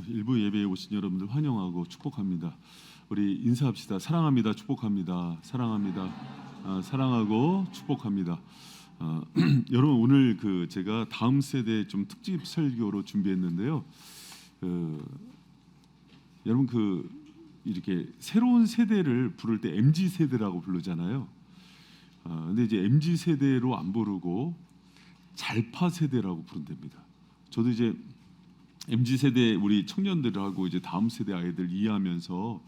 일부 예배에 오신 여러분들 환영하고 축복합니다. 우리 인사합시다. 사랑합니다. 축복합니다. 사랑합니다. 사랑하고 축복합니다. 여러분 오늘 제가 다음 세대 좀 특집 설교로 준비했는데요. 여러분 이렇게 새로운 세대를 부를 때 MZ 세대라고 부르잖아요. 근데 이제 MZ 세대로 안 부르고 잘파 세대라고 부른답니다. 저도 이제 MZ 세대 우리 청년들하고 이제 다음 세대 아이들 이해하면서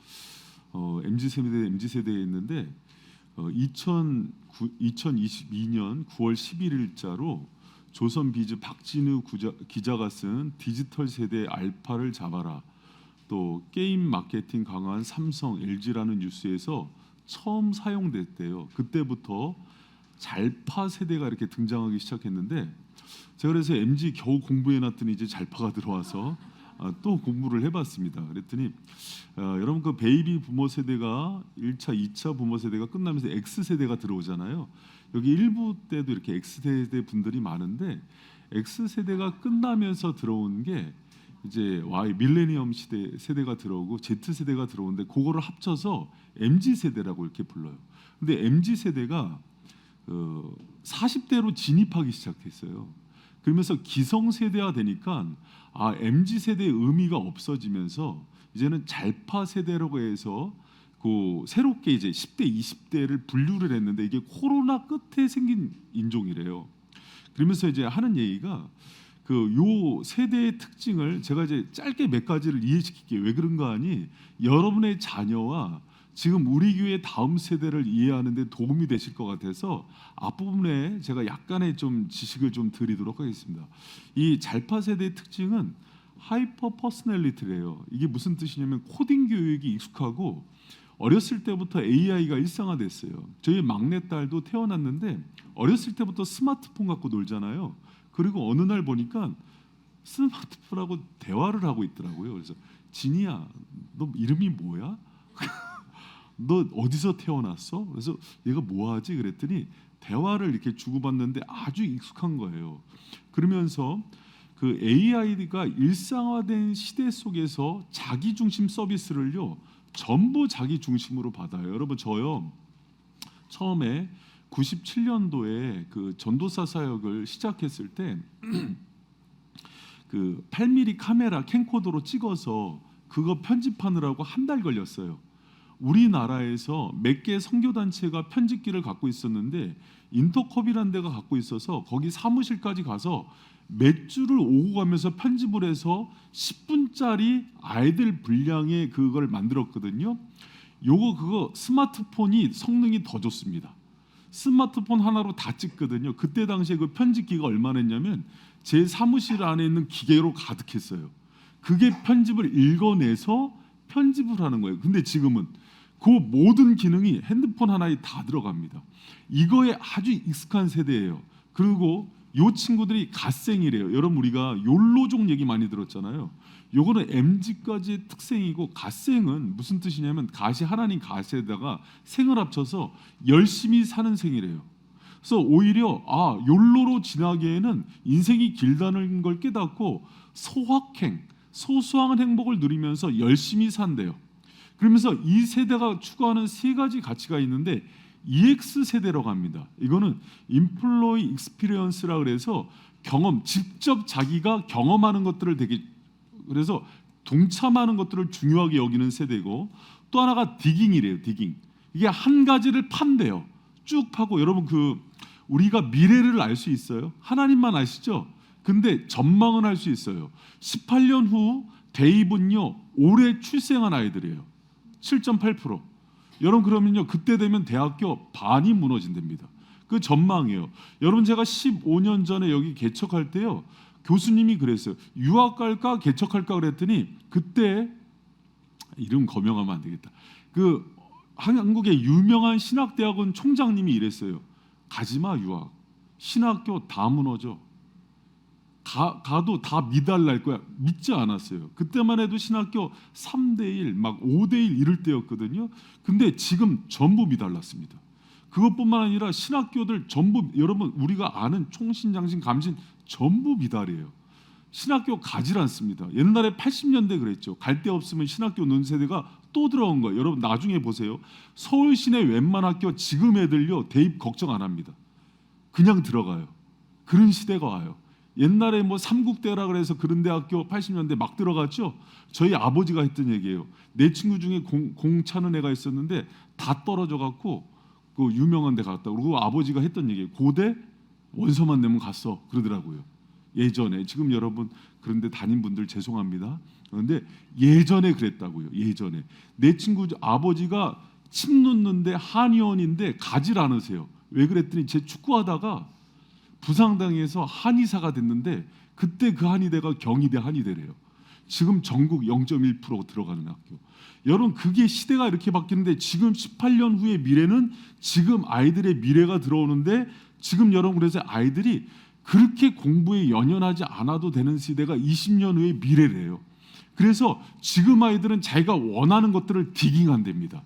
MZ 세대에 있는데 2022년 9월 11일자로 조선비즈 박진우 기자가 쓴 디지털 세대 알파를 잡아라, 또 게임 마케팅 강한 삼성, LG라는 뉴스에서 처음 사용됐대요. 그때부터 잘파 세대가 이렇게 등장하기 시작했는데, 제가 그래서 MZ 겨우 공부해놨더니 이제 잘파가 들어와서 또 공부를 해봤습니다. 그랬더니 여러분 그 베이비 부모 세대가 1차, 2차 부모 세대가 끝나면서 X세대가 들어오잖아요. 여기 1부 때도 이렇게 X세대 분들이 많은데, X세대가 끝나면서 들어온 게 이제 Y 밀레니엄 세대가 들어오고 Z세대가 들어오는데, 그거를 합쳐서 MZ세대라고 이렇게 불러요. 근데 MZ세대가 40대로 진입하기 시작했어요. 그러면서 기성세대화 되니까 MZ세대의 의미가 없어지면서 이제는 잘파 세대라고 해서 새롭게 이제 10대, 20대를 분류를 했는데, 이게 코로나 끝에 생긴 인종이래요. 그러면서 이제 하는 얘기가 요 세대의 특징을 제가 이제 짧게 몇 가지를 이해시킬게요. 왜 그런가 하니, 여러분의 자녀와 지금 우리 교회 다음 세대를 이해하는 데 도움이 되실 것 같아서 앞부분에 제가 약간의 좀 지식을 좀 드리도록 하겠습니다. 이 잘파 세대의 특징은 하이퍼 퍼스널리티래요. 이게 무슨 뜻이냐면, 코딩 교육이 익숙하고 어렸을 때부터 AI가 일상화됐어요. 저희 막내딸도 태어났는데 어렸을 때부터 스마트폰 갖고 놀잖아요. 그리고 어느 날 보니까 스마트폰하고 대화를 하고 있더라고요. 그래서 진이야, 너 이름이 뭐야? 너 어디서 태어났어? 그래서 얘가 뭐하지? 그랬더니 대화를 이렇게 주고받는데 아주 익숙한 거예요. 그러면서 AI가 일상화된 시대 속에서 자기중심 서비스를요 전부 자기 중심으로 받아요. 여러분, 저요 처음에 97년도에 전도사 사역을 시작했을 때 8mm 카메라 캠코더로 찍어서 그거 편집하느라고 한 달 걸렸어요. 우리나라에서 몇 개 선교단체가 편집기를 갖고 있었는데, 인터컵이라는 데가 갖고 있어서 거기 사무실까지 가서 몇 주를 오고 가면서 편집을 해서 10분짜리 아이들 분량의 그걸 만들었거든요. 그거 스마트폰이 성능이 더 좋습니다. 스마트폰 하나로 다 찍거든요. 그때 당시에 그 편집기가 얼마나 했냐면, 제 사무실 안에 있는 기계로 가득했어요. 그게 편집을 읽어내서 편집을 하는 거예요. 근데 지금은 그 모든 기능이 핸드폰 하나에 다 들어갑니다. 이거에 아주 익숙한 세대예요. 그리고 요 친구들이 갓생이래요. 여러분, 우리가 욜로족 얘기 많이 들었잖아요. 요거는 MZ까지의 특성이고, 갓생은 무슨 뜻이냐면, 갓이 하나님 갓에다가 생을 합쳐서 열심히 사는 생이래요. 그래서 오히려 욜로로 지나기에는 인생이 길다는 걸 깨닫고 소소한 행복을 누리면서 열심히 산대요. 그러면서 이 세대가 추구하는 세 가지 가치가 있는데, EX 세대라고 합니다. 이거는 Employee Experience라 그래서 직접 자기가 경험하는 것들을 그래서 동참하는 것들을 중요하게 여기는 세대고, 또 하나가 디깅이래요. 디깅. 이게 한 가지를 판대요. 쭉 파고. 여러분, 우리가 미래를 알 수 있어요? 하나님만 아시죠? 근데 전망은 할 수 있어요. 18년 후 대입은요 올해 출생한 아이들이에요. 7.8%. 여러분, 그러면요 그때 되면 대학교 반이 무너진답니다. 그 전망이에요. 여러분, 제가 15년 전에 여기 개척할 때요, 교수님이 그랬어요. 유학 갈까 개척할까 그랬더니, 그때 이름 거명하면 안 되겠다. 한국의 유명한 신학대학원 총장님이 이랬어요. 가지마 유학. 신학교 다 무너져. 가도 다 미달날 거야. 믿지 않았어요. 그때만 해도 신학교 3대1 막 5대1 이럴 때였거든요. 근데 지금 전부 미달났습니다. 그것뿐만 아니라 신학교들 전부, 여러분 우리가 아는 총신, 장신, 감신 전부 미달이에요. 신학교 가질 않습니다. 옛날에 80년대 그랬죠. 갈 데 없으면 신학교 넣은 세대가 또 들어온 거예요. 여러분 나중에 보세요. 서울 시내 웬만 학교 지금 애들요 대입 걱정 안 합니다. 그냥 들어가요. 그런 시대가 와요. 옛날에 뭐 삼국대라 그래서 그런 대학교 80년대 막 들어갔죠. 저희 아버지가 했던 얘기예요. 내 친구 중에 공 차는 애가 있었는데 다 떨어져 갖고 그 유명한 데 갔다. 그리고 아버지가 했던 얘기예요. 고대 원서만 내면 갔어 그러더라고요. 예전에. 지금 여러분 그런데 다닌 분들 죄송합니다. 그런데 예전에 그랬다고요. 예전에 내 친구 아버지가 침 놓는데 한의원인데 가질 않으세요. 왜 그랬더니 제 축구하다가 부상당해서 한의사가 됐는데 그때 그 한의대가 경희대 한의대래요. 지금 전국 0.1% 들어가는 학교. 여러분 그게 시대가 이렇게 바뀌는데 지금 18년 후의 미래는 지금 아이들의 미래가 들어오는데 지금 여러분 그래서 아이들이 그렇게 공부에 연연하지 않아도 되는 시대가 20년 후의 미래래요. 그래서 지금 아이들은 자기가 원하는 것들을 디깅한답니다.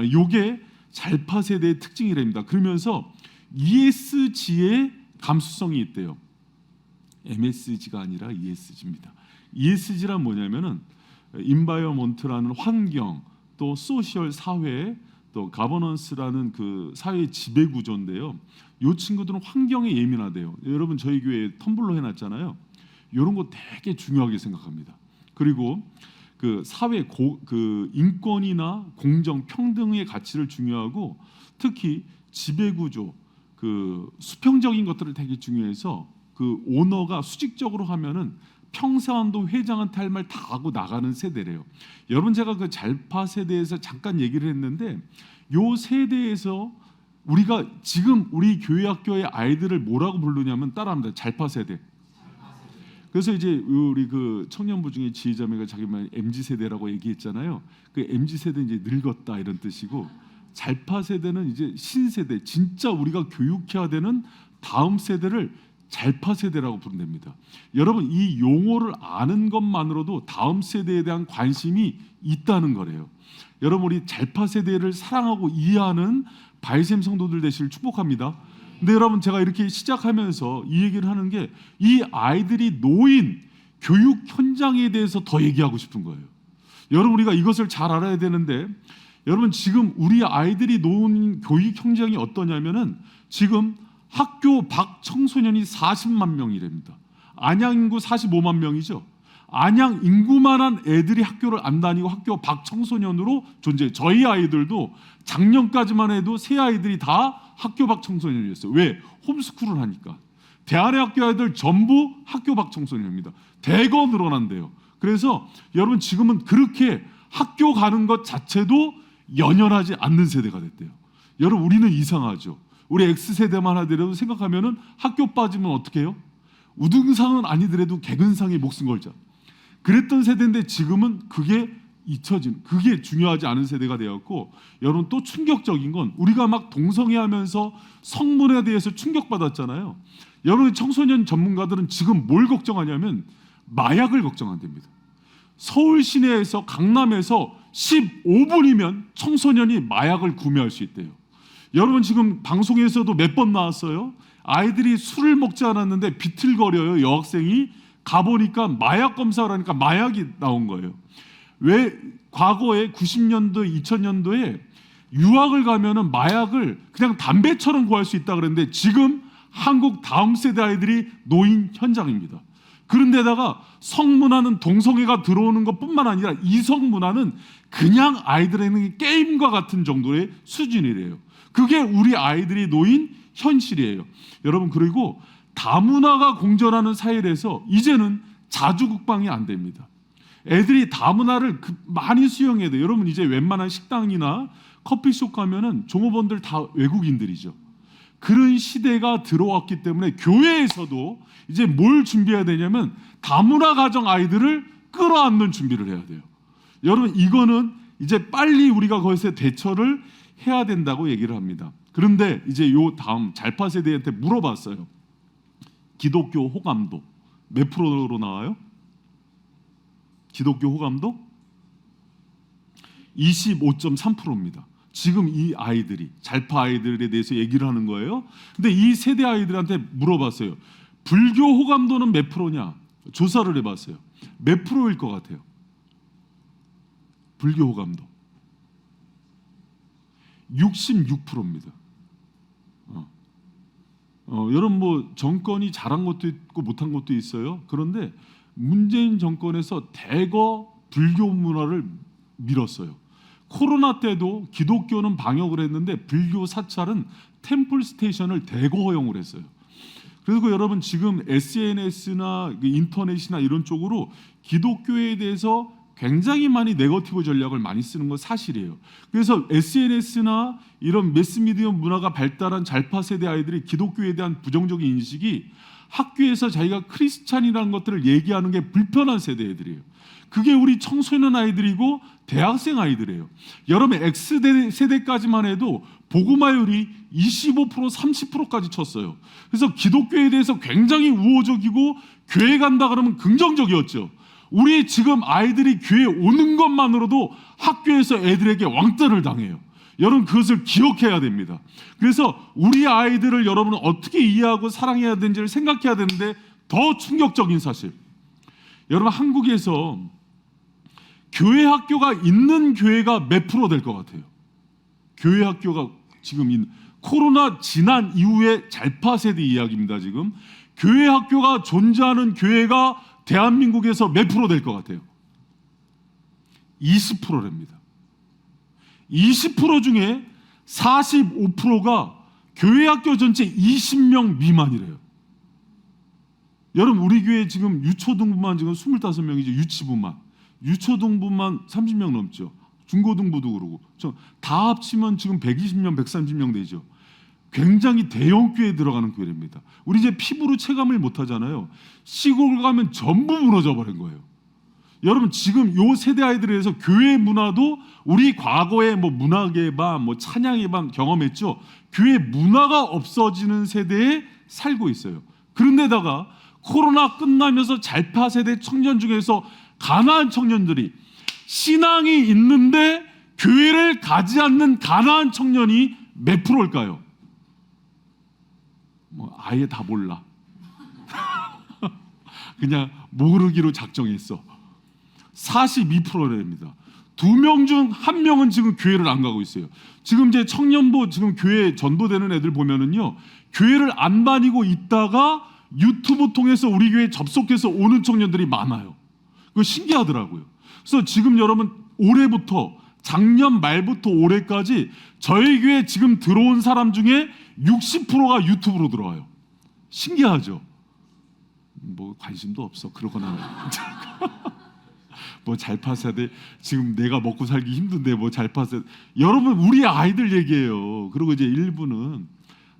이게 잘파 세대의 특징이랍니다. 그러면서 ESG의 감수성이 있대요. MSG가 아니라 ESG입니다. ESG란 뭐냐면은 인바이어먼트라는 환경, 또 소셜 사회, 또 가버넌스라는 그 사회 지배 구조인데요. 이 친구들은 환경에 예민하대요. 여러분 저희 교회에 텀블러 해놨잖아요. 이런 거 되게 중요하게 생각합니다. 그리고 그 사회 그 인권이나 공정, 평등의 가치를 중요하고 특히 지배 구조, 그 수평적인 것들을 되게 중요해서 그 오너가 수직적으로 하면은 평사원도 회장한테 할 말 다 하고 나가는 세대래요. 여러분 제가 그 잘파 세대에서 잠깐 얘기를 했는데 요 세대에서 우리가 지금 우리 교회 학교의 아이들을 뭐라고 부르냐면 따라합니다. 잘파 세대. 그래서 이제 우리 그 청년부 중에 지혜자매가 자기만 MZ 세대라고 얘기했잖아요. 그 MZ 세대 이제 늙었다 이런 뜻이고 잘파 세대는 이제 신세대, 진짜 우리가 교육해야 되는 다음 세대를 잘파 세대라고 부른답니다. 여러분 이 용어를 아는 것만으로도 다음 세대에 대한 관심이 있다는 거래요. 여러분 우리 잘파 세대를 사랑하고 이해하는 바이샘 성도들 되시길 축복합니다. 근데 여러분 제가 이렇게 시작하면서 이 얘기를 하는 게 이 아이들이 놓인 교육 현장에 대해서 더 얘기하고 싶은 거예요. 여러분 우리가 이것을 잘 알아야 되는데 여러분 지금 우리 아이들이 놓은 교육 현장이 어떠냐면은 지금 학교 밖 청소년이 40만 명이랍니다. 안양 인구 45만 명이죠. 안양 인구만한 애들이 학교를 안 다니고 학교 밖 청소년으로 존재해요. 저희 아이들도 작년까지만 해도 새 아이들이 다 학교 밖 청소년이었어요. 왜? 홈스쿨을 하니까. 대안의 학교 아이들 전부 학교 밖 청소년입니다. 대거 늘어난대요. 그래서 여러분 지금은 그렇게 학교 가는 것 자체도 연연하지 않는 세대가 됐대요. 여러분 우리는 이상하죠. 우리 X세대만 하더라도 생각하면은 학교 빠지면 어떻게 해요? 우등상은 아니더라도 개근상에 목숨 걸자. 그랬던 세대인데 지금은 그게 잊혀진, 그게 중요하지 않은 세대가 되었고 여러분 또 충격적인 건 우리가 막 동성애하면서 성문에 대해서 충격받았잖아요. 여러분 청소년 전문가들은 지금 뭘 걱정하냐면 마약을 걱정한답니다. 서울 시내에서 강남에서 15분이면 청소년이 마약을 구매할 수 있대요. 여러분 지금 방송에서도 몇 번 나왔어요. 아이들이 술을 먹지 않았는데 비틀거려요. 여학생이 가보니까 마약 검사를 하니까 마약이 나온 거예요. 왜 과거에 90년도 2000년도에 유학을 가면은 마약을 그냥 담배처럼 구할 수 있다 그랬는데 지금 한국 다음 세대 아이들이 노인 현장입니다. 그런데다가 성문화는 동성애가 들어오는 것뿐만 아니라 이성문화는 그냥 아이들에게는 게임과 같은 정도의 수준이래요. 그게 우리 아이들이 놓인 현실이에요. 여러분 그리고 다문화가 공존하는 사회에서 이제는 자주국방이 안 됩니다. 애들이 다문화를 많이 수용해야 돼요. 여러분 이제 웬만한 식당이나 커피숍 가면은 종업원들 다 외국인들이죠. 그런 시대가 들어왔기 때문에 교회에서도 이제 뭘 준비해야 되냐면 다문화 가정 아이들을 끌어안는 준비를 해야 돼요. 여러분 이거는 이제 빨리 우리가 거기서 대처를 해야 된다고 얘기를 합니다. 그런데 이제 요 다음 잘파 세대한테 물어봤어요. 기독교 호감도 몇 프로로 나와요? 기독교 호감도 25.3%입니다. 지금 이 아이들이 잘파 아이들에 대해서 얘기를 하는 거예요. 근데 이 세대 아이들한테 물어봤어요. 불교 호감도는 몇 프로냐? 조사를 해봤어요. 몇 프로일 것 같아요? 불교 호감도 66%입니다. 여러분 뭐 정권이 잘한 것도 있고 못한 것도 있어요. 그런데 문재인 정권에서 대거 불교 문화를 밀었어요. 코로나 때도 기독교는 방역을 했는데 불교 사찰은 템플 스테이션을 대거 허용을 했어요. 그리고 여러분 지금 SNS나 인터넷이나 이런 쪽으로 기독교에 대해서 굉장히 많이 네거티브 전략을 많이 쓰는 건 사실이에요. 그래서 SNS나 이런 매스미디어 문화가 발달한 잘파 세대 아이들이 기독교에 대한 부정적인 인식이 학교에서 자기가 크리스찬이라는 것들을 얘기하는 게 불편한 세대 애들이에요. 그게 우리 청소년 아이들이고 대학생 아이들이에요. 여러분 X세대까지만 해도 복음화율이 25% 30%까지 쳤어요. 그래서 기독교에 대해서 굉장히 우호적이고 교회 간다 그러면 긍정적이었죠. 우리 지금 아이들이 교회 오는 것만으로도 학교에서 애들에게 왕따를 당해요. 여러분 그것을 기억해야 됩니다. 그래서 우리 아이들을 여러분은 어떻게 이해하고 사랑해야 되는지를 생각해야 되는데 더 충격적인 사실, 여러분 한국에서 교회 학교가 있는 교회가 몇 프로 될 것 같아요? 교회 학교가 지금 코로나 지난 이후의 잘파 세대 이야기입니다. 지금 교회 학교가 존재하는 교회가 대한민국에서 몇 프로 될 것 같아요? 20%랍니다. 20% 중에 45%가 교회 학교 전체 20명 미만이래요. 여러분 우리 교회 지금 유초등부만 지금 25명이죠. 유치부만. 유초등부만 30명 넘죠. 중고등부도 그러고. 다 합치면 지금 120명, 130명 되죠. 굉장히 대형 교회에 들어가는 교회입니다. 우리 이제 피부로 체감을 못 하잖아요. 시골 가면 전부 무너져 버린 거예요. 여러분 지금 요 세대 아이들에 대해서 교회 문화도 우리 과거에 뭐 문화의 밤, 뭐 찬양의 밤 경험했죠. 교회 문화가 없어지는 세대에 살고 있어요. 그런데다가 코로나 끝나면서 잘파 세대 청년 중에서 가난한 청년들이 신앙이 있는데 교회를 가지 않는 가난한 청년이 몇 프로일까요? 뭐 아예 다 몰라. 그냥 모르기로 작정했어. 42%랍니다. 2명 중 1명은 지금 교회를 안 가고 있어요. 지금 제 청년부 지금 교회 전도되는 애들 보면은요, 교회를 안 다니고 있다가 유튜브 통해서 우리 교회에 접속해서 오는 청년들이 많아요. 그거 신기하더라고요. 그래서 지금 여러분 올해부터 작년 말부터 올해까지 저희 교회 지금 들어온 사람 중에 60%가 유튜브로 들어와요. 신기하죠? 뭐 관심도 없어. 그러거나 뭐 잘파 세대 지금 내가 먹고 살기 힘든데 뭐 잘파 세대. 여러분 우리 아이들 얘기해요. 그리고 이제 일부는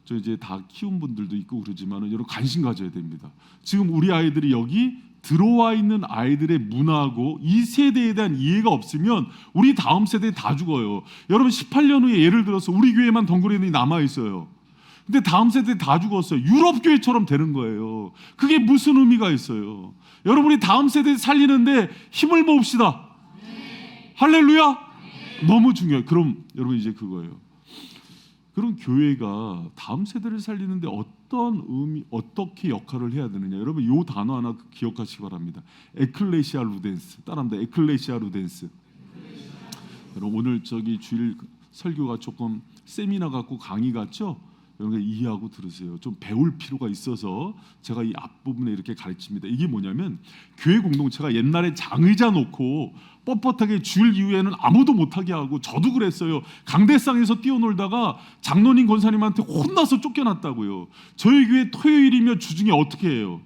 저 이제 다 키운 분들도 있고 그러지만은 여러분 관심 가져야 됩니다. 지금 우리 아이들이 여기 들어와 있는 아이들의 문화하고 이 세대에 대한 이해가 없으면 우리 다음 세대 다 죽어요. 여러분 18년 후에 예를 들어서 우리 교회만 덩그러니 남아 있어요. 근데 다음 세대 다 죽었어요. 유럽 교회처럼 되는 거예요. 그게 무슨 의미가 있어요? 여러분이 다음 세대 살리는데 힘을 모읍시다. 할렐루야. 너무 중요해요. 그럼 여러분 이제 그거예요. 그럼 교회가 다음 세대를 살리는데 어떤 의미, 어떻게 역할을 해야 되느냐? 여러분 이 단어 하나 기억하시기 바랍니다. 에클레시아 루덴스. 따라합니다. 에클레시아 루덴스. 여러분 오늘 저기 주일 설교가 조금 세미나 같고 강의 같죠? 여러분 이해하고 들으세요. 좀 배울 필요가 있어서 제가 이 앞부분에 이렇게 가르칩니다. 이게 뭐냐면 교회 공동체가 옛날에 장의자 놓고 뻣뻣하게 주일 이후에는 아무도 못하게 하고 저도 그랬어요. 강대상에서 뛰어놀다가 장로님 권사님한테 혼나서 쫓겨났다고요. 저희 교회 토요일이면 주중에 어떻게 해요?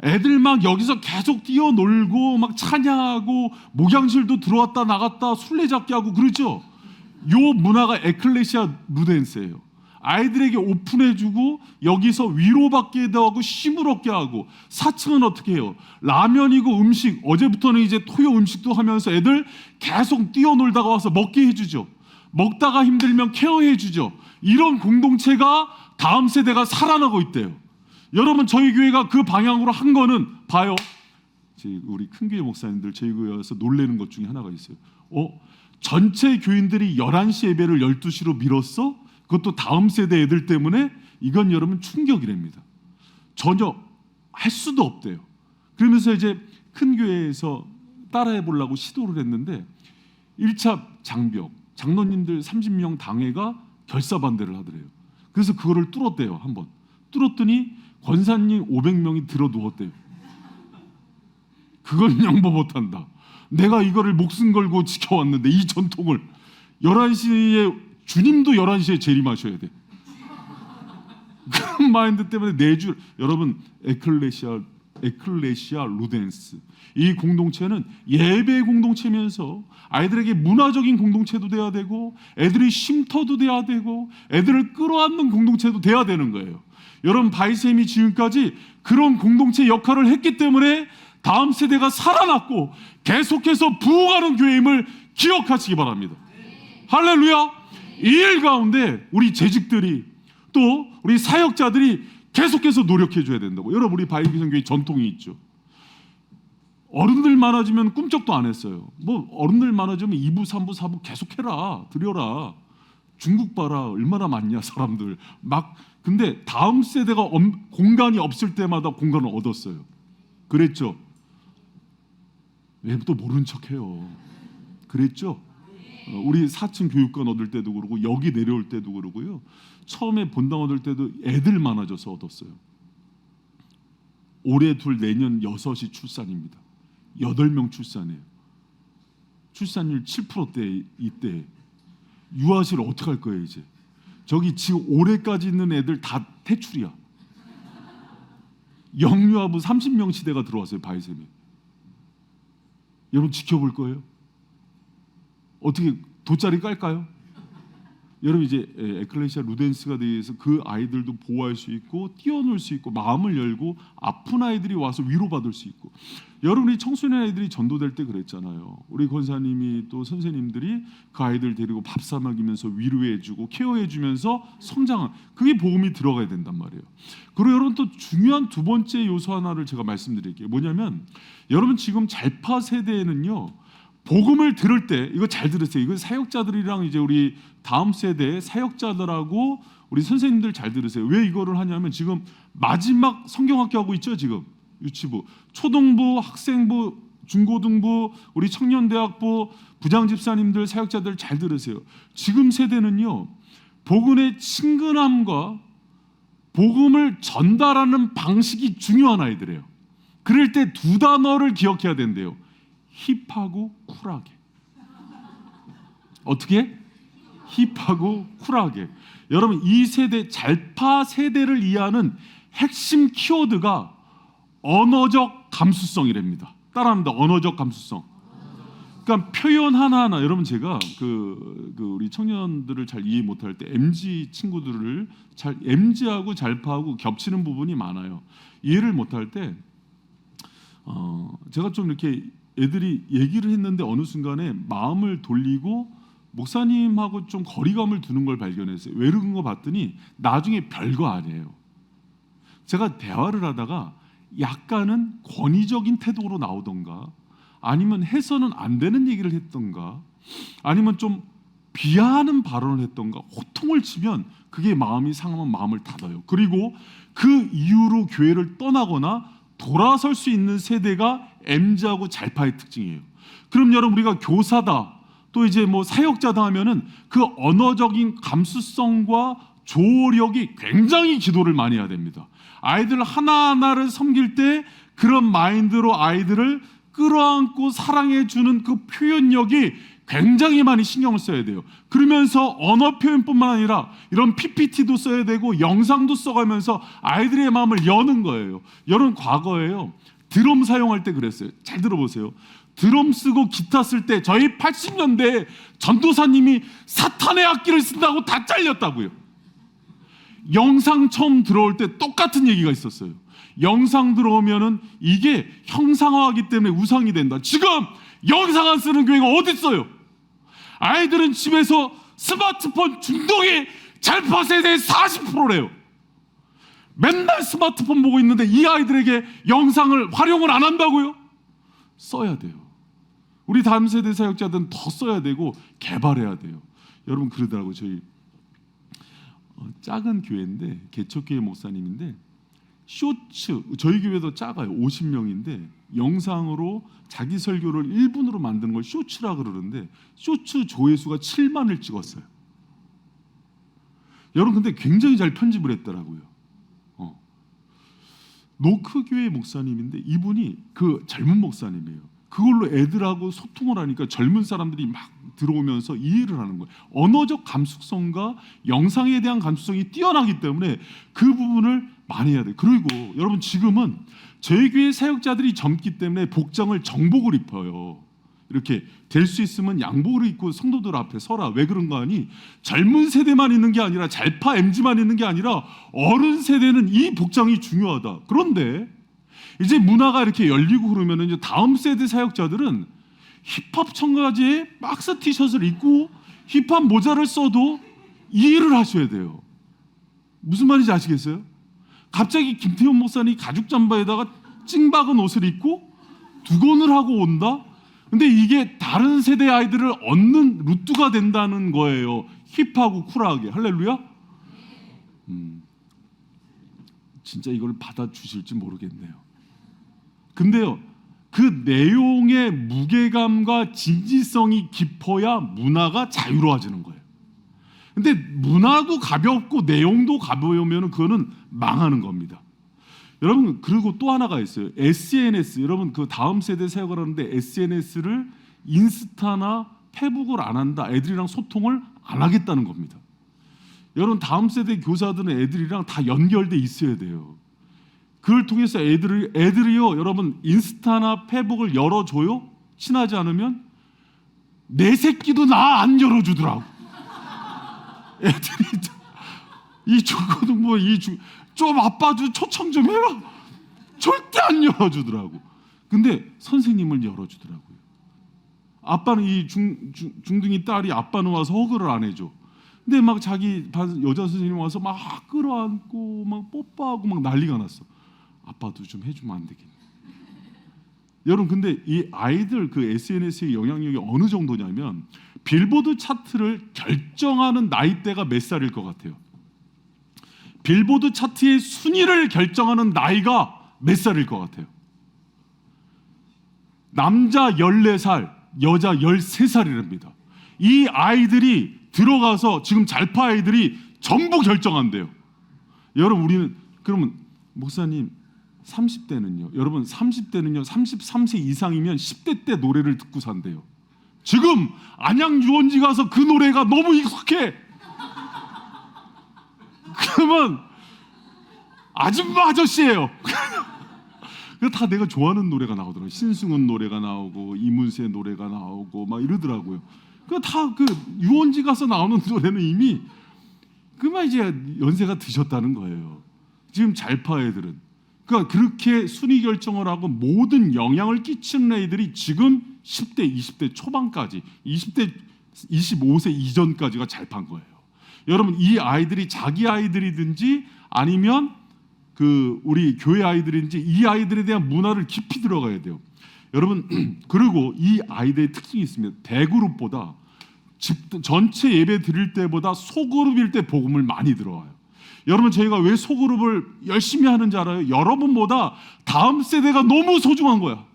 애들 막 여기서 계속 뛰어놀고 막 찬양하고 목양실도 들어왔다 나갔다 술래잡기 하고 그러죠. 요 문화가 에클레시아 루덴스예요. 아이들에게 오픈해주고 여기서 위로받기도 하고 힘을 얻게 하고, 4층은 어떻게 해요? 라면이고 음식, 어제부터는 이제 토요 음식도 하면서 애들 계속 뛰어놀다가 와서 먹게 해주죠. 먹다가 힘들면 케어해주죠. 이런 공동체가 다음 세대가 살아나고 있대요. 여러분 저희 교회가 그 방향으로 한 거는 봐요. 우리 큰 교회 목사님들 저희 교회 와서 놀래는 것 중에 하나가 있어요. 전체 교인들이 11시 예배를 12시로 미뤘어? 그것도 다음 세대 애들 때문에? 이건 여러분 충격이랍니다. 전혀 할 수도 없대요. 그러면서 이제 큰 교회에서 따라해 보려고 시도를 했는데 1차 장벽, 장로님들 30명 당회가 결사 반대를 하더래요. 그래서 그거를 뚫었대요. 한번 뚫었더니 권사님 500명이 들어 누웠대요. 그건 양보 못한다. 내가 이거를 목숨 걸고 지켜왔는데 이 전통을 11시에 주님도 11시에 재림하셔야 돼. 그런 마인드 때문에 내주 여러분 에클레시아 루덴스 이 공동체는 예배 공동체면서 아이들에게 문화적인 공동체도 돼야 되고 애들이 쉼터도 돼야 되고 애들을 끌어안는 공동체도 돼야 되는 거예요. 여러분 바이셈이 지금까지 그런 공동체 역할을 했기 때문에 다음 세대가 살아났고 계속해서 부흥하는 교회임을 기억하시기 바랍니다. 할렐루야. 이 일 가운데 우리 재직들이 또 우리 사역자들이 계속해서 노력해 줘야 된다고. 여러분 우리 바이비성교회 전통이 있죠. 어른들 많아지면 꿈쩍도 안 했어요. 뭐 어른들 많아지면 2부 3부 4부 계속해라 드려라. 중국 봐라 얼마나 많냐 사람들 막. 근데 다음 세대가 공간이 없을 때마다 공간을 얻었어요. 그랬죠. 왜 또 모른 척해요. 그랬죠. 우리 4층 교육관 얻을 때도 그러고 여기 내려올 때도 그러고요. 처음에 본당 얻을 때도 애들 많아져서 얻었어요. 올해 둘 내년 6이 출산입니다. 8명 출산해요. 출산율 7%대 이때 유아실 어떻게 할 거예요 이제. 저기 지금 올해까지 있는 애들 다 퇴출이야. 영유아부 30명 시대가 들어왔어요. 바이셈에. 여러분 지켜볼 거예요? 어떻게 돗자리 깔까요? 여러분 이제 에클레시아 루덴스가 대해서 그 아이들도 보호할 수 있고 뛰어놀 수 있고 마음을 열고 아픈 아이들이 와서 위로받을 수 있고. 여러분 우리 청소년 아이들이 전도될 때 그랬잖아요. 우리 권사님이 또 선생님들이 그 아이들 데리고 밥 사 먹이면서 위로해주고 케어해주면서 성장한 그게 복음이 들어가야 된단 말이에요. 그리고 여러분 또 중요한 두 번째 요소 하나를 제가 말씀드릴게요. 뭐냐면 여러분 지금 잘파 세대에는요. 복음을 들을 때 이거 잘 들으세요. 이거 사역자들이랑 이제 우리 다음 세대 사역자들하고 우리 선생님들 잘 들으세요. 왜 이거를 하냐면 지금 마지막 성경학교 하고 있죠. 지금 유치부, 초등부, 학생부, 중고등부, 우리 청년대학부 부장집사님들 사역자들 잘 들으세요. 지금 세대는요. 복음의 친근함과 복음을 전달하는 방식이 중요한 아이들이에요. 그럴 때 두 단어를 기억해야 된대요. 힙하고 쿨하게. 어떻게? 힙하고 쿨하게. 여러분 이 세대 잘파 세대를 이해하는 핵심 키워드가 언어적 감수성이랍니다. 따라합니다. 언어적 감수성. 그러니까 표현 하나하나. 여러분 제가 그 우리 청년들을 잘 이해 못할 때 MZ 친구들을 잘 MZ하고 잘파하고 겹치는 부분이 많아요. 이해를 못할 때 제가 좀 이렇게 애들이 얘기를 했는데 어느 순간에 마음을 돌리고 목사님하고 좀 거리감을 두는 걸 발견했어요. 왜 그런 거 봤더니 나중에 별거 아니에요. 제가 대화를 하다가 약간은 권위적인 태도로 나오던가 아니면 해서는 안 되는 얘기를 했던가 아니면 좀 비하하는 발언을 했던가 호통을 치면 그게 마음이 상하면 마음을 닫아요. 그리고 그 이후로 교회를 떠나거나 돌아설 수 있는 세대가 MZ하고 잘파의 특징이에요. 그럼 여러분 우리가 교사다 또 이제 뭐 사역자다 하면은 그 언어적인 감수성과 조력이 굉장히 기도를 많이 해야 됩니다. 아이들 하나하나를 섬길 때 그런 마인드로 아이들을 끌어안고 사랑해 주는 그 표현력이 굉장히 많이 신경을 써야 돼요. 그러면서 언어 표현뿐만 아니라 이런 PPT도 써야 되고 영상도 써가면서 아이들의 마음을 여는 거예요. 여러분 과거에요. 드럼 사용할 때 그랬어요. 잘 들어보세요. 드럼 쓰고 기타 쓸 때 저희 80년대에 전도사님이 사탄의 악기를 쓴다고 다 잘렸다고요. 영상 처음 들어올 때 똑같은 얘기가 있었어요. 영상 들어오면은 이게 형상화하기 때문에 우상이 된다. 지금 영상 안 쓰는 교회가 어디 있어요? 아이들은 집에서 스마트폰 중독이 잘파 세대의 40%래요. 맨날 스마트폰 보고 있는데 이 아이들에게 영상을 활용을 안 한다고요? 써야 돼요. 우리 다음 세대 사역자들은 더 써야 되고 개발해야 돼요. 여러분 그러더라고요. 저희 작은 교회인데 개척교회 목사님인데 쇼츠, 저희 교회도 작아요. 50명인데 영상으로 자기 설교를 1분으로 만드는 걸 쇼츠라 그러는데 쇼츠 조회수가 7만을 찍었어요. 여러분 근데 굉장히 잘 편집을 했더라고요. 노크교회 목사님인데 이분이 그 젊은 목사님이에요. 그걸로 애들하고 소통을 하니까 젊은 사람들이 막 들어오면서 이해를 하는 거예요. 언어적 감수성과 영상에 대한 감수성이 뛰어나기 때문에 그 부분을 많이 해야 돼요. 그리고 여러분 지금은 저희 교회 사역자들이 젊기 때문에 복장을 정복을 입어요. 이렇게 될 수 있으면 양복을 입고 성도들 앞에 서라. 왜 그런가 하니 젊은 세대만 있는 게 아니라 잘파 MZ만 있는 게 아니라 어른 세대는 이 복장이 중요하다. 그런데 이제 문화가 이렇게 열리고 그러면 이제 다음 세대 사역자들은 힙합 청바지에 박스 티셔츠를 입고 힙합 모자를 써도 이해를 하셔야 돼요. 무슨 말인지 아시겠어요? 갑자기 김태현 목사님이 가죽 잠바에다가 찡박은 옷을 입고 두건을 하고 온다? 근데 이게 다른 세대 아이들을 얻는 루트가 된다는 거예요. 힙하고 쿨하게. 할렐루야? 진짜 이걸 받아주실지 모르겠네요. 근데요, 그 내용의 무게감과 진지성이 깊어야 문화가 자유로워지는 거예요. 근데 문화도 가볍고 내용도 가벼우면 그거는 망하는 겁니다. 여러분 그리고 또 하나가 있어요. SNS. 여러분 그 다음 세대 사역을 하는데 SNS를 인스타나 페북을 안 한다. 애들이랑 소통을 안 하겠다는 겁니다. 여러분 다음 세대 교사들은 애들이랑 다 연결돼 있어야 돼요. 그걸 통해서 애들이요 여러분 인스타나 페북을 열어줘요. 친하지 않으면 내 새끼도 나 안 열어주더라고. 애들이 이 중고등부 좀 아빠 초청 좀 해라. 절대 안 열어주더라고. 근데 선생님을 열어주더라고요. 아빠는 이 중등이 딸이 아빠는 와서 허그를 안 해줘. 근데 막 자기 여자 선생님 와서 막 끌어안고 막 뽀뽀하고 막 난리가 났어. 아빠도 좀 해주면 안 되겠니? 여러분 근데 이 아이들 그 SNS의 영향력이 어느 정도냐면 빌보드 차트를 결정하는 나이대가 몇 살일 것 같아요? 빌보드 차트의 순위를 결정하는 나이가 몇 살일 것 같아요? 남자 14살, 여자 13살이랍니다. 이 아이들이 들어가서 지금 잘파 아이들이 전부 결정한대요. 여러분 우리는 그러면 목사님 30대는요? 여러분 30대는요 33세 이상이면 10대 때 노래를 듣고 산대요. 지금 안양 유원지 가서 그 노래가 너무 익숙해. 그러면 아줌마 아저씨예요. 다 내가 좋아하는 노래가 나오더라고요. 신승훈 노래가 나오고 이문세 노래가 나오고 막 이러더라고요. 다 그 유원지 가서 나오는 노래는 이미 그만 이제 연세가 드셨다는 거예요. 지금 잘파 애들은 그러니까 그렇게 순위 결정을 하고 모든 영향을 끼치는 애들이 지금 10대, 20대 초반까지 20대, 25세 이전까지가 잘판 거예요. 여러분 이 아이들이 자기 아이들이든지 아니면 그 우리 교회 아이들인지 이 아이들에 대한 문화를 깊이 들어가야 돼요. 여러분 그리고 이 아이들의 특징이 있습니다. 대그룹보다 전체 예배 드릴 때보다 소그룹일 때 복음을 많이 들어와요. 여러분 저희가 왜 소그룹을 열심히 하는지 알아요? 여러분보다 다음 세대가 너무 소중한 거야.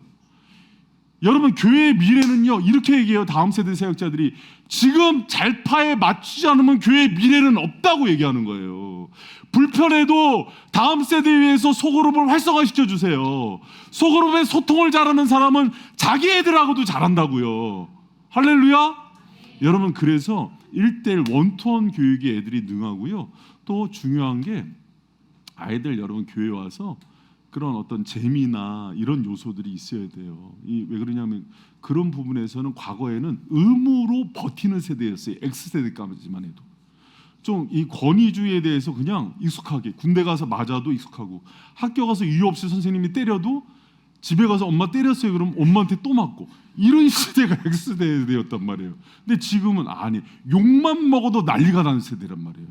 여러분 교회의 미래는요 이렇게 얘기해요. 다음 세대 사역자들이 지금 잘파에 맞추지 않으면 교회의 미래는 없다고 얘기하는 거예요. 불편해도 다음 세대에 위해서 소그룹을 활성화시켜 주세요. 소그룹에 소통을 잘하는 사람은 자기 애들하고도 잘한다고요. 할렐루야. 여러분 그래서 1:1 원투원 교육에 애들이 능하고요. 또 중요한 게 아이들 여러분 교회 와서 그런 어떤 재미나 이런 요소들이 있어야 돼요. 왜 그러냐면 그런 부분에서는 과거에는 의무로 버티는 세대였어요. X세대까지만 해도. 좀 이 권위주의에 대해서 그냥 익숙하게 군대 가서 맞아도 익숙하고 학교 가서 이유 없이 선생님이 때려도 집에 가서 엄마 때렸어요. 그럼 엄마한테 또 맞고 이런 시대가 X세대였단 말이에요. 근데 지금은 아니 욕만 먹어도 난리가 나는 세대란 말이에요.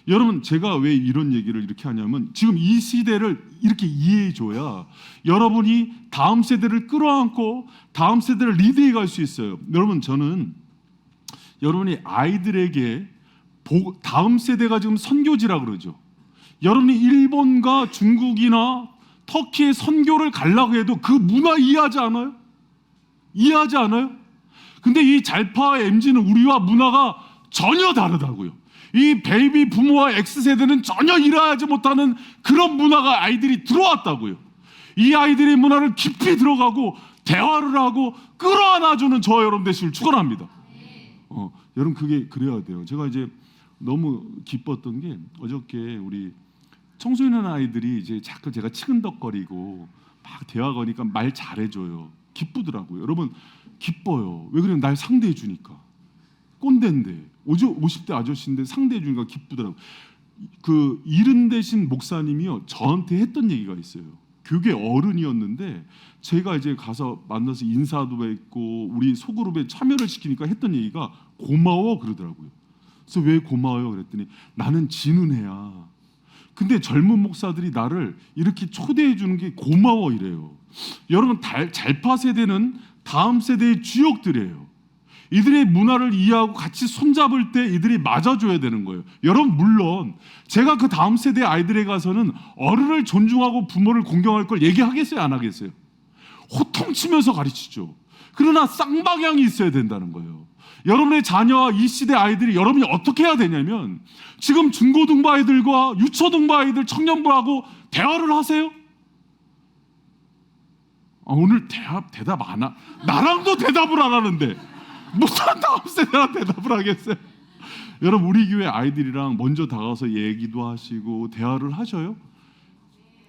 여러분 제가 왜 이런 얘기를 이렇게 하냐면 지금 이 시대를 이렇게 이해해줘야 여러분이 다음 세대를 끌어안고 다음 세대를 리드해 갈 수 있어요. 여러분 저는 여러분이 아이들에게 다음 세대가 지금 선교지라 그러죠. 여러분이 일본과 중국이나 터키의 선교를 가려고 해도 그 문화 이해하지 않아요? 이해하지 않아요? 근데 이 잘파와 MZ는 우리와 문화가 전혀 다르다고요. 이 베이비 부모와 X세대는 전혀 이해하지 못하는 그런 문화가 아이들이 들어왔다고요. 이 아이들의 문화를 깊이 들어가고 대화를 하고 끌어안아주는 저와 여러분 되시길 축원합니다. 여러분 그게 그래야 돼요. 제가 이제 너무 기뻤던 게 어저께 우리 청소년 아이들이 이제 자꾸 제가 치근덕거리고 막 대화 거니까 말 잘해줘요. 기쁘더라고요. 여러분 기뻐요. 왜 그러면 날 상대해 주니까. 꼰대인데 50대 아저씨인데 상대해 주니까 기쁘더라고요. 그 이른 대신 목사님이요 저한테 했던 얘기가 있어요. 교계 어른이었는데 제가 이제 가서 만나서 인사도 뵙고 우리 소그룹에 참여를 시키니까 했던 얘기가 고마워 그러더라고요. 그래서 왜 고마워요 그랬더니 나는 지는 애야. 근데 젊은 목사들이 나를 이렇게 초대해 주는 게 고마워 이래요. 여러분 잘파 세대는 다음 세대의 주역들이에요. 이들의 문화를 이해하고 같이 손잡을 때 이들이 맞아줘야 되는 거예요. 여러분 물론 제가 그 다음 세대 아이들에 가서는 어른을 존중하고 부모를 공경할 걸 얘기하겠어요 안 하겠어요? 호통치면서 가르치죠. 그러나 쌍방향이 있어야 된다는 거예요. 여러분의 자녀와 이 시대 아이들이 여러분이 어떻게 해야 되냐면 지금 중고등부 아이들과 유초등부 아이들 청년부하고 대화를 하세요. 오늘 대답 안 하. 나랑도 대답을 안 하는데 무슨 다음 세대랑 대답을 하겠어요? 여러분 우리 교회 아이들이랑 먼저 다가가서 얘기도 하시고 대화를 하셔요.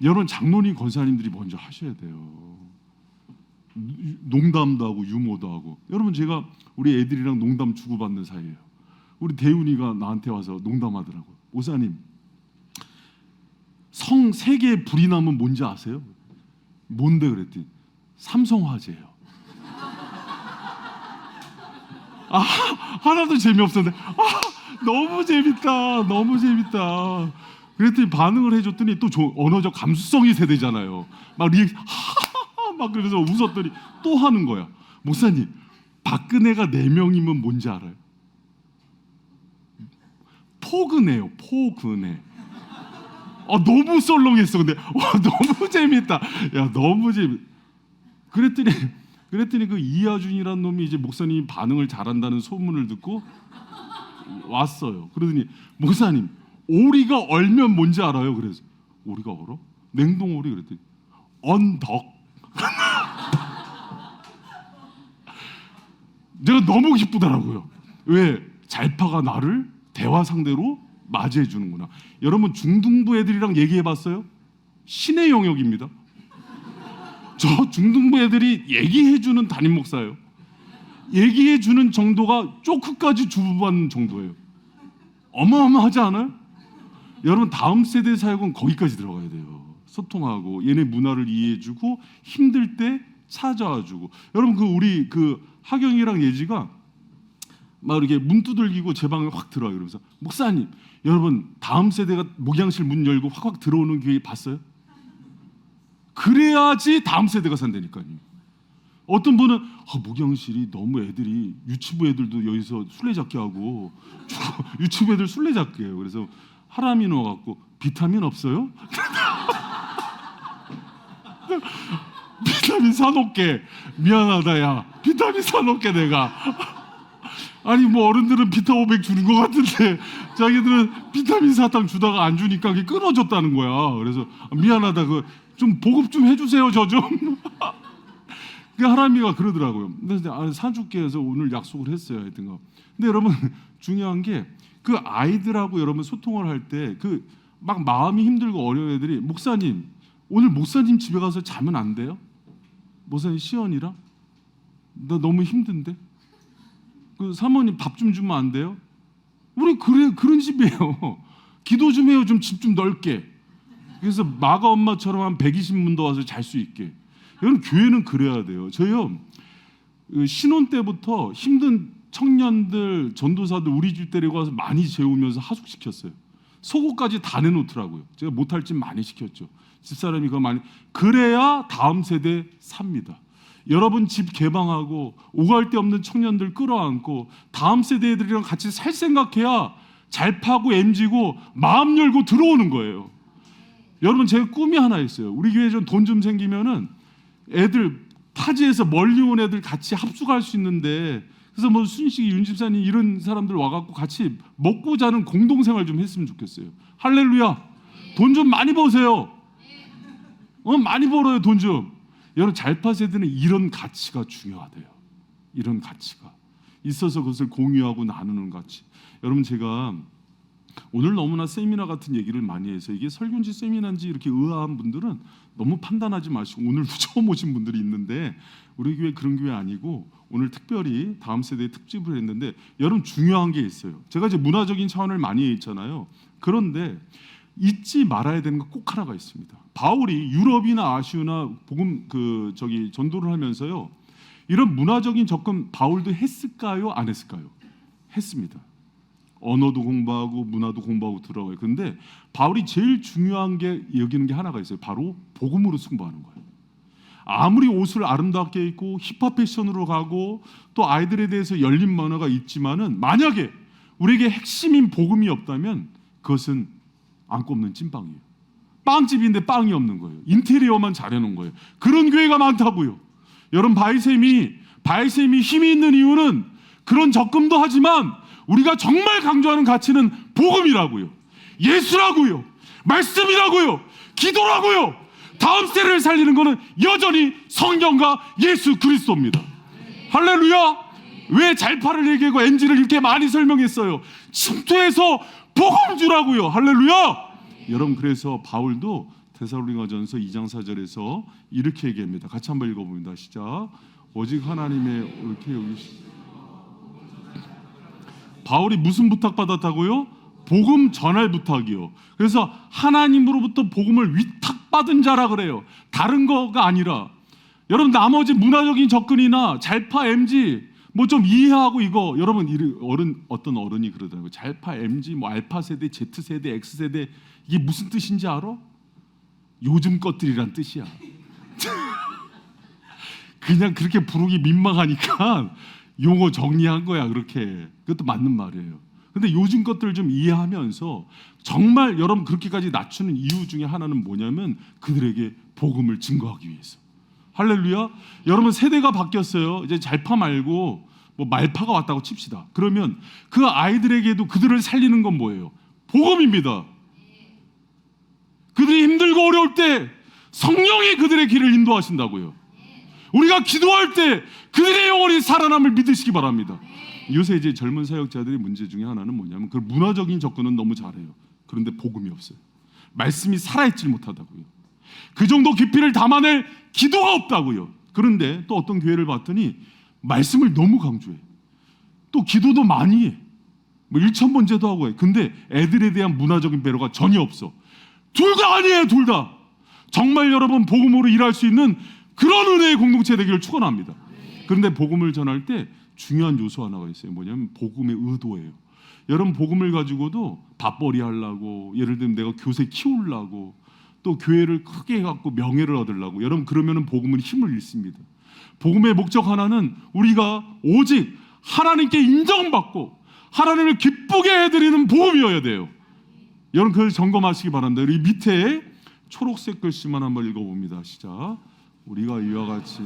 여러분 장로님 권사님들이 먼저 하셔야 돼요. 농담도 하고 유머도 하고. 여러분 제가 우리 애들이랑 농담 주고받는 사이예요. 우리 대훈이가 나한테 와서 농담하더라고요. 목사님 성 3개의 불이 나면 뭔지 아세요? 뭔데 그랬더니 삼성화재예요. 하나도 재미없었는데 너무 재밌다 너무 재밌다 그랬더니 반응을 해줬더니 또 언어적 감수성이 세대잖아요. 막 막 그래서 웃었더니 또 하는 거야. 목사님 박근혜가 4명이면 뭔지 알아요? 포근해요. 포근해. 너무 썰렁했어. 근데 너무 재밌다. 야 너무 재밌. 그랬더니 그 이하준이라는 놈이 이제 목사님이 반응을 잘한다는 소문을 듣고 왔어요. 그러더니 목사님 오리가 얼면 뭔지 알아요? 그래서 오리가 얼어? 냉동오리 그랬더니 언덕. 내가 너무 기쁘더라고요. 왜? 잘파가 나를 대화 상대로 맞이해 주는구나. 여러분 중등부 애들이랑 얘기해 봤어요? 신의 영역입니다. 저 중등부 애들이 얘기해 주는 담임 목사예요. 얘기해 주는 정도가 쪼크까지 주부받는 정도예요. 어마어마하지 않아요? 여러분 다음 세대 사역은 거기까지 들어가야 돼요. 소통하고 얘네 문화를 이해해주고 힘들 때 찾아와주고. 여러분 우리 하경이랑 예지가 막 이렇게 문 두들기고 제 방에 확 들어와요. 그러면서 목사님 여러분 다음 세대가 목양실 문 열고 확 들어오는 교회 봤어요? 그래야지 다음 세대가 산다니까요. 어떤 분은 목양실이 너무 애들이 유치부 애들도 여기서 술래잡기 하고 유치부 애들 술래잡기 해요. 그래서 하람이 넣어갖고 비타민 없어요? 비타민 사놓게. 미안하다 야 비타민 사놓게 내가. 아니 뭐 어른들은 비타 500 주는 것 같은데 자기들은 비타민 사탕 주다가 안 주니까 그게 끊어졌다는 거야. 그래서 미안하다 좀 보급 좀 해주세요 저 좀. 그 하람이가 그러더라고요. 근데 사줄게 해서 오늘 약속을 했어요. 하여튼 근데 여러분 중요한 게 그 아이들하고 여러분 소통을 할 때 막 마음이 힘들고 어려운 애들이 목사님 오늘 목사님 집에 가서 자면 안 돼요? 목사님 시연이라? 나 너무 힘든데? 사모님 밥 좀 주면 안 돼요? 우리 그런 집이에요. 기도 좀 해요. 좀 집 좀 넓게. 그래서 마가 엄마처럼 한 120분 더 와서 잘 수 있게. 여러분 교회는 그래야 돼요. 저희요 신혼 때부터 힘든 청년들 전도사들 우리 집 데리고 와서 많이 재우면서 하숙시켰어요. 속옷까지 다 내놓더라고요. 제가 못할 짓 많이 시켰죠. 집사람이 그거 많이. 그래야 다음 세대 삽니다. 여러분 집 개방하고 오갈 데 없는 청년들 끌어안고 다음 세대 애들이랑 같이 살 생각해야 잘 파고 MZ고 마음 열고 들어오는 거예요. 여러분, 제 꿈이 하나 있어요. 우리 교회에 좀 돈 좀 생기면은 애들 타지에서 멀리 온 애들 같이 합숙할 수 있는데, 그래서 뭐 순식이 윤 집사님 이런 사람들 와갖고 같이 먹고 자는 공동생활 좀 했으면 좋겠어요. 할렐루야. 돈 좀 많이 버세요. 많이 벌어요, 돈 좀. 여러분, 잘파 세대는 이런 가치가 중요하대요. 이런 가치가 있어서 그것을 공유하고 나누는 가치. 여러분, 제가 오늘 너무나 세미나 같은 얘기를 많이 해서 이게 설교인지 세미나인지 이렇게 의아한 분들은 너무 판단하지 마시고, 오늘도 처음 오신 분들이 있는데 우리 교회 그런 교회 아니고 오늘 특별히 다음 세대에 특집을 했는데, 여러분 중요한 게 있어요. 제가 이제 문화적인 차원을 많이 했잖아요. 그런데 잊지 말아야 되는 거 꼭 하나가 있습니다. 바울이 유럽이나 아시아나 복음 전도를 하면서요, 이런 문화적인 접근 바울도 했을까요? 안 했을까요? 했습니다. 언어도 공부하고 문화도 공부하고 들어가요. 그런데 바울이 제일 중요한 게 여기는 게 하나가 있어요. 바로 복음으로 승부하는 거예요. 아무리 옷을 아름답게 입고 힙합 패션으로 가고 또 아이들에 대해서 열린 문화가 있지만은, 만약에 우리에게 핵심인 복음이 없다면 그것은 안 꼽는 찐빵이에요. 빵집인데 빵이 없는 거예요. 인테리어만 잘해놓은 거예요. 그런 교회가 많다고요. 여러분, 바이셈이 힘이 있는 이유는 그런 접근도 하지만 우리가 정말 강조하는 가치는 복음이라고요. 예수라고요. 말씀이라고요. 기도라고요. 다음 세대를 살리는 것은 여전히 성경과 예수 그리스도입니다. 할렐루야. 왜 잘파를 얘기하고 NG를 이렇게 많이 설명했어요? 침투해서 복음 주라고요. 할렐루야. 여러분, 그래서 바울도 데살로니가전서 2장 4절에서 이렇게 얘기합니다. 같이 한번 읽어봅니다. 시작. 오직 하나님의 이렇게 여기시. 바울이 무슨 부탁 받았다고요? 복음 전할 부탁이요. 그래서 하나님으로부터 복음을 위탁받은 자라 그래요. 다른 거가 아니라. 여러분, 나머지 문화적인 접근이나 잘파 MG 뭐 좀 이해하고, 이거 여러분, 어떤 어른이 그러더라고요. 잘파 MG 뭐 알파 세대, Z 세대, X 세대, 이게 무슨 뜻인지 알아? 요즘 것들이란 뜻이야. 그냥 그렇게 부르기 민망하니까 용어 정리한 거야. 그렇게. 그것도 맞는 말이에요. 근데 요즘 것들을 좀 이해하면서 정말 여러분 그렇게까지 낮추는 이유 중에 하나는 뭐냐면 그들에게 복음을 증거하기 위해서. 할렐루야. 여러분, 세대가 바뀌었어요. 이제 잘파 말고 뭐 말파가 왔다고 칩시다. 그러면 그 아이들에게도 그들을 살리는 건 뭐예요? 복음입니다. 그들이 힘들고 어려울 때 성령이 그들의 길을 인도하신다고요. 우리가 기도할 때 그들의 영혼이 살아남을 믿으시기 바랍니다. 요새 이제 젊은 사역자들의 문제 중에 하나는 뭐냐면 그 문화적인 접근은 너무 잘해요. 그런데 복음이 없어요. 말씀이 살아있질 못하다고요. 그 정도 깊이를 담아낼 기도가 없다고요. 그런데 또 어떤 교회를 봤더니 말씀을 너무 강조해. 또 기도도 많이 해. 뭐 1,000번제도 하고 해. 근데 애들에 대한 문화적인 배려가 전혀 없어. 둘 다 아니에요. 둘 다. 정말 여러분, 복음으로 일할 수 있는 그런 은혜의 공동체 되기를 축원합니다. 그런데 복음을 전할 때 중요한 요소 하나가 있어요. 뭐냐면 복음의 의도예요. 여러분, 복음을 가지고도 밥벌이 하려고, 예를 들면 내가 교세 키우려고, 또 교회를 크게 해갖고 명예를 얻으려고, 여러분 그러면은 복음은 힘을 잃습니다. 복음의 목적 하나는 우리가 오직 하나님께 인정받고 하나님을 기쁘게 해드리는 복음이어야 돼요. 여러분, 그걸 점검하시기 바랍니다. 우리 밑에 초록색 글씨만 한번 읽어봅니다. 시작. 우리가 이와 같이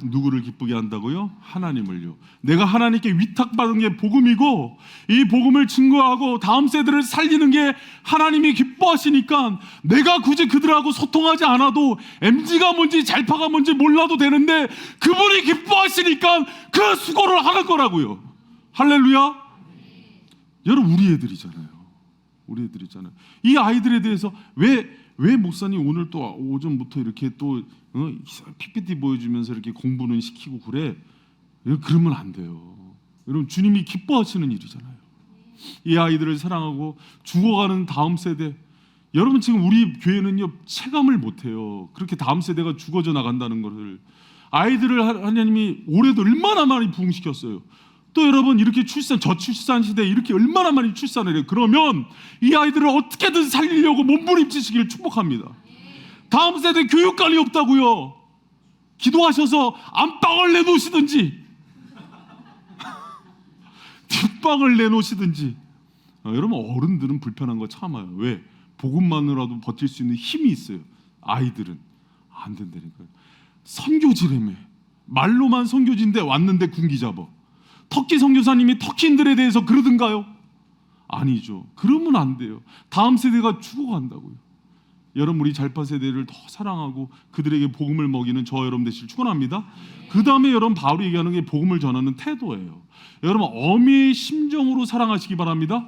누구를 기쁘게 한다고요? 하나님을요. 내가 하나님께 위탁받은 게 복음이고, 이 복음을 증거하고 다음 세대를 살리는 게 하나님이 기뻐하시니까 내가 굳이 그들하고 소통하지 않아도 MG가 뭔지 잘파가 뭔지 몰라도 되는데 그분이 기뻐하시니까 그 수고를 하는 거라고요. 할렐루야. 여러분, 우리 애들이잖아요. 우리 애들이잖아요. 이 아이들에 대해서 왜 목사님 오늘 또 오전부터 이렇게 또 PPT 보여주면서 이렇게 공부는 시키고 그래? 그러면 안 돼요. 여러분, 주님이 기뻐하시는 일이잖아요. 이 아이들을 사랑하고 죽어가는 다음 세대. 여러분, 지금 우리 교회는요 체감을 못해요. 그렇게 다음 세대가 죽어져 나간다는 것을. 아이들을 하나님이 올해도 얼마나 많이 부흥시켰어요. 또 여러분, 이렇게 저출산 시대에 이렇게 얼마나 많이 출산을 해요. 그러면 이 아이들을 어떻게든 살리려고 몸부림치시기를 축복합니다. 다음 세대 교육관이 없다고요. 기도하셔서 안방을 내놓으시든지 죽방을 내놓으시든지. 여러분 어른들은 불편한 거 참아요. 왜? 복음만으로도 버틸 수 있는 힘이 있어요. 아이들은 안 된다니까요. 선교지라며 말로만 선교지인데 왔는데 군기 잡아. 터키 선교사님이 터키인들에 대해서 그러든가요? 아니죠. 그러면 안 돼요. 다음 세대가 죽어간다고요. 여러분 우리 잘파 세대를 더 사랑하고 그들에게 복음을 먹이는 저 여러분 되시길 축원합니다. 그 다음에 여러분 바울이 얘기하는 게 복음을 전하는 태도예요. 여러분 어미의 심정으로 사랑하시기 바랍니다.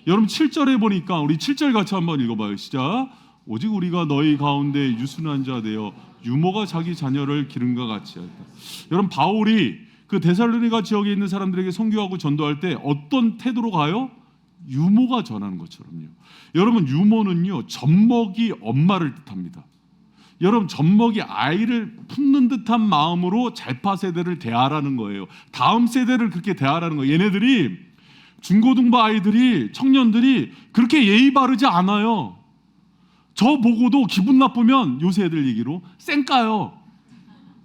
여러분 7절에 보니까 우리 7절 같이 한번 읽어봐요. 시작. 오직 우리가 너희 가운데 유순한 자 되어 유모가 자기 자녀를 기름과 같이 하였다. 여러분 바울이 그 데살로니가 지역에 있는 사람들에게 선교하고 전도할 때 어떤 태도로 가요? 유모가 전하는 것처럼요. 여러분 유모는요 젖먹이 엄마를 뜻합니다. 여러분 젖먹이 아이를 품는 듯한 마음으로 잘파 세대를 대하라는 거예요. 다음 세대를 그렇게 대하라는 거예요. 얘네들이 중고등부 아이들이 청년들이 그렇게 예의 바르지 않아요. 저 보고도 기분 나쁘면 요새 애들 얘기로 쌩까요.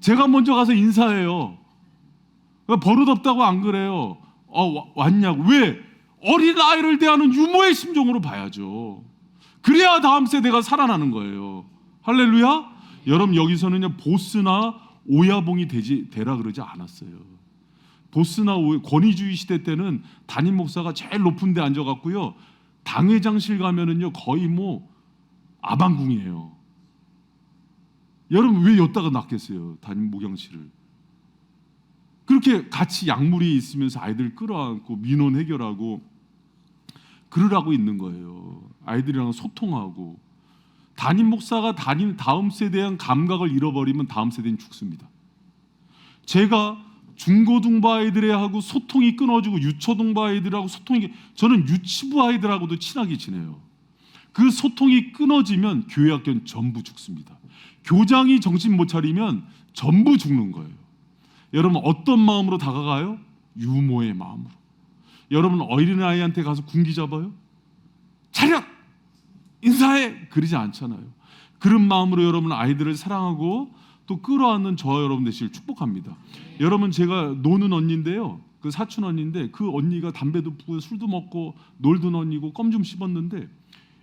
제가 먼저 가서 인사해요. 버릇없다고 안 그래요. 왔냐고. 왜? 어린 아이를 대하는 유모의 심정으로 봐야죠. 그래야 다음 세대가 살아나는 거예요. 할렐루야. 여러분 여기서는요 보스나 오야봉이 되라 그러지 않았어요. 보스나 권위주의 시대 때는 담임 목사가 제일 높은 데 앉아갖고요 당회장실 가면은요 거의 뭐 아방궁이에요. 여러분 왜 여기다가 놨겠어요? 담임 목양실을. 그렇게 같이 약물이 있으면서 아이들 끌어안고 민원 해결하고 그러라고 있는 거예요. 아이들이랑 소통하고. 담임 목사가 다음 세대에 대한 감각을 잃어버리면 다음 세대는 죽습니다. 제가 중고등부 아이들하고 소통이 끊어지고 유초등부 아이들하고 소통이, 저는 유치부 아이들하고도 친하게 지내요. 그 소통이 끊어지면 교회 학교는 전부 죽습니다. 교장이 정신 못 차리면 전부 죽는 거예요. 여러분 어떤 마음으로 다가가요? 유모의 마음으로. 여러분 어린아이한테 가서 군기 잡아요? 차렷! 인사해! 그러지 않잖아요. 그런 마음으로 여러분 아이들을 사랑하고 또 끌어안는 저 여러분 되시길 축복합니다. 여러분 제가 노는 언니인데요. 그 사촌 언니인데 그 언니가 담배도 피우고 술도 먹고 놀던 언니고 껌 좀 씹었는데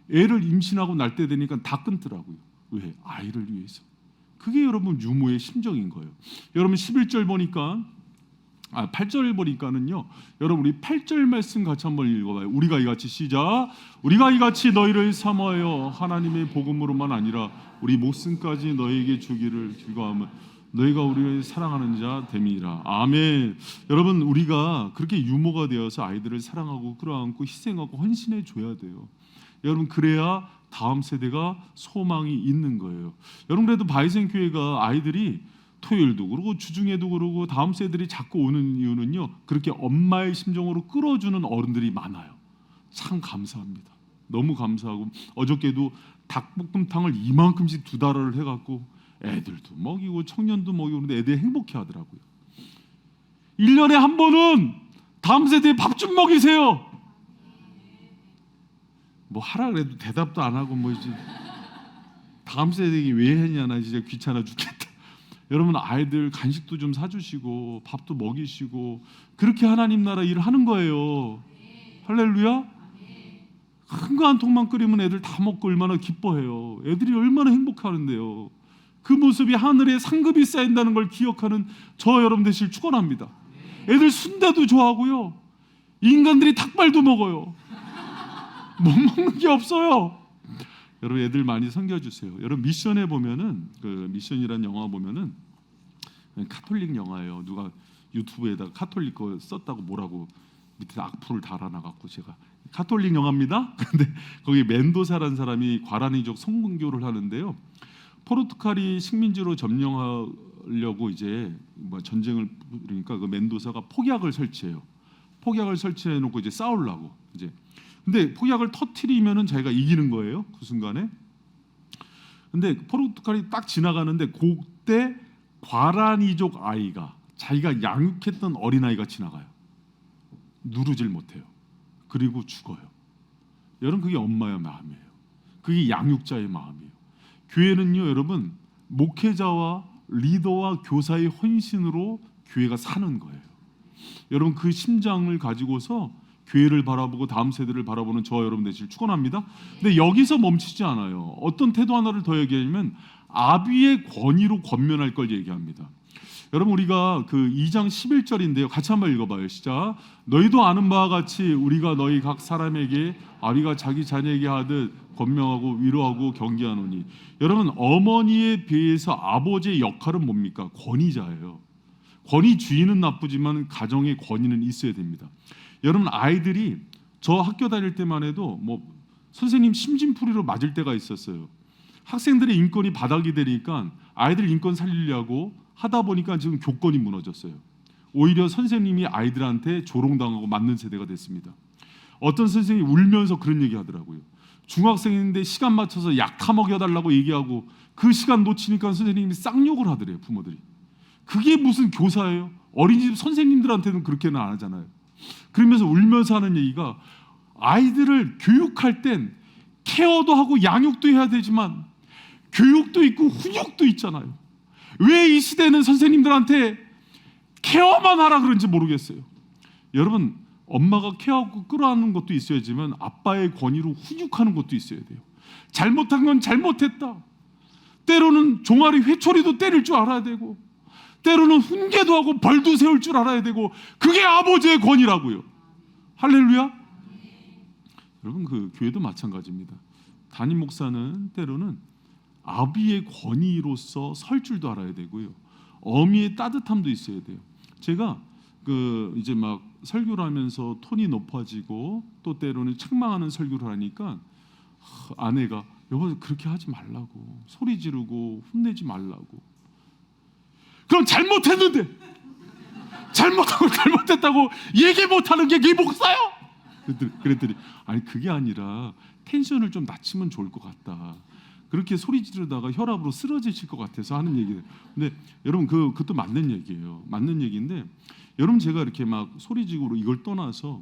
애를 임신하고 날 때 되니까 다 끊더라고요. 왜? 아이를 위해서. 그게 여러분 유모의 심정인 거예요. 여러분 11절 보니까 8절 보니까는요. 여러분 우리 8절 말씀 같이 한번 읽어봐요. 우리가 이같이 시작. 우리가 이같이 너희를 사모하여 하나님의 복음으로만 아니라 우리 목숨까지 너희에게 주기를 즐거워하며 너희가 우리를 사랑하는 자 됨이라. 아멘. 여러분 우리가 그렇게 유모가 되어서 아이들을 사랑하고 끌어안고 희생하고 헌신해 줘야 돼요. 여러분 그래야 다음 세대가 소망이 있는 거예요. 여러분 그래도 바이센 교회가 아이들이 토요일도 그러고 주중에도 그러고 다음 세대들이 자꾸 오는 이유는요. 그렇게 엄마의 심정으로 끌어주는 어른들이 많아요. 참 감사합니다. 너무 감사하고 어저께도 닭볶음탕을 이만큼씩 2달을 해갖고 애들도 먹이고 청년도 먹이고 그런데 애들이 행복해하더라고요. 1년에 한 번은 다음 세대에 밥 좀 먹이세요. 뭐 하라 그래도 대답도 안 하고 뭐 이제 다음 세대에게 왜 했냐 나 진짜 귀찮아 죽겠다. 여러분 아이들 간식도 좀 사주시고 밥도 먹이시고 그렇게 하나님 나라 일을 하는 거예요. 할렐루야. 큰 거 한 통만 끓이면 애들 다 먹고 얼마나 기뻐해요. 애들이 얼마나 행복하는데요. 그 모습이 하늘에 상급이 쌓인다는 걸 기억하는 저 여러분 되실 축원합니다. 애들 순대도 좋아하고요. 인간들이 닭발도 먹어요. 못 먹는 게 없어요. 여러분 애들 많이 섬겨주세요. 여러분 미션에 보면은 그 미션이라는 영화 보면은 카톨릭 영화예요. 누가 유튜브에다가 카톨릭 거 썼다고 뭐라고 밑에 악플을 달아놔갖고 제가 카톨릭 영화입니다. 근데 거기 멘도사라는 사람이 과라니족 성공교를 하는데요. 포르투갈이 식민지로 점령하려고 이제 뭐 전쟁을 그러니까 그 멘도사가 폭약을 설치해요. 폭약을 설치해놓고 이제 싸우려고 이제. 근데 폭약을 터트리면은 자기가 이기는 거예요. 그 순간에. 근데 포르투갈이 딱 지나가는데 그때 과라니족 아이가 자기가 양육했던 어린아이가 지나가요. 누르질 못해요. 그리고 죽어요. 여러분 그게 엄마의 마음이에요. 그게 양육자의 마음이에요. 교회는요 여러분 목회자와 리더와 교사의 헌신으로 교회가 사는 거예요. 여러분 그 심장을 가지고서 교회를 바라보고 다음 세대를 바라보는 저와 여러분 되시길 축원합니다. 근데 여기서 멈추지 않아요. 어떤 태도 하나를 더 얘기하면 아비의 권위로 권면할 걸 얘기합니다. 여러분 우리가 그 2장 11절인데요. 같이 한번 읽어봐요. 시작. 너희도 아는 바와 같이 우리가 너희 각 사람에게 아비가 자기 자녀에게 하듯 권명하고 위로하고 경계하노니. 여러분 어머니에 비해서 아버지의 역할은 뭡니까? 권위자예요. 권위 주인은 나쁘지만 가정의 권위는 있어야 됩니다. 여러분 아이들이 저 학교 다닐 때만 해도 뭐 선생님 심진풀이로 맞을 때가 있었어요. 학생들의 인권이 바닥이 되니까 아이들 인권 살리려고 하다 보니까 지금 교권이 무너졌어요. 오히려 선생님이 아이들한테 조롱당하고 맞는 세대가 됐습니다. 어떤 선생님이 울면서 그런 얘기 하더라고요. 중학생인데 시간 맞춰서 약 타먹여달라고 얘기하고 그 시간 놓치니까 선생님이 쌍욕을 하더래요. 부모들이. 그게 무슨 교사예요? 어린이집 선생님들한테는 그렇게는 안 하잖아요. 그러면서 울면서 하는 얘기가 아이들을 교육할 땐 케어도 하고 양육도 해야 되지만 교육도 있고 훈육도 있잖아요. 왜 이 시대는 선생님들한테 케어만 하라 그런지 모르겠어요. 여러분 엄마가 케어하고 끌어안는 것도 있어야지만 아빠의 권위로 훈육하는 것도 있어야 돼요. 잘못한 건 잘못했다. 때로는 종아리 회초리도 때릴 줄 알아야 되고 때로는 훈계도 하고 벌도 세울 줄 알아야 되고 그게 아버지의 권위라고요. 할렐루야. 여러분 그 교회도 마찬가지입니다. 담임 목사는 때로는 아비의 권위로서 설 줄도 알아야 되고요. 어미의 따뜻함도 있어야 돼요. 제가 그 이제 막 설교를 하면서 톤이 높아지고 또 때로는 책망하는 설교를 하니까 아내가 여보 그렇게 하지 말라고 소리 지르고 혼내지 말라고. 그럼 잘못했는데 잘못하고 잘못했다고 얘기 못하는 게 네 목사야? 그랬더니 아니 그게 아니라 텐션을 좀 낮추면 좋을 것 같다. 그렇게 소리 지르다가 혈압으로 쓰러지실 것 같아서 하는 얘기예요. 근데 여러분 그것도 맞는 얘기예요. 맞는 얘기인데 여러분 제가 이렇게 막 소리 지르고 이걸 떠나서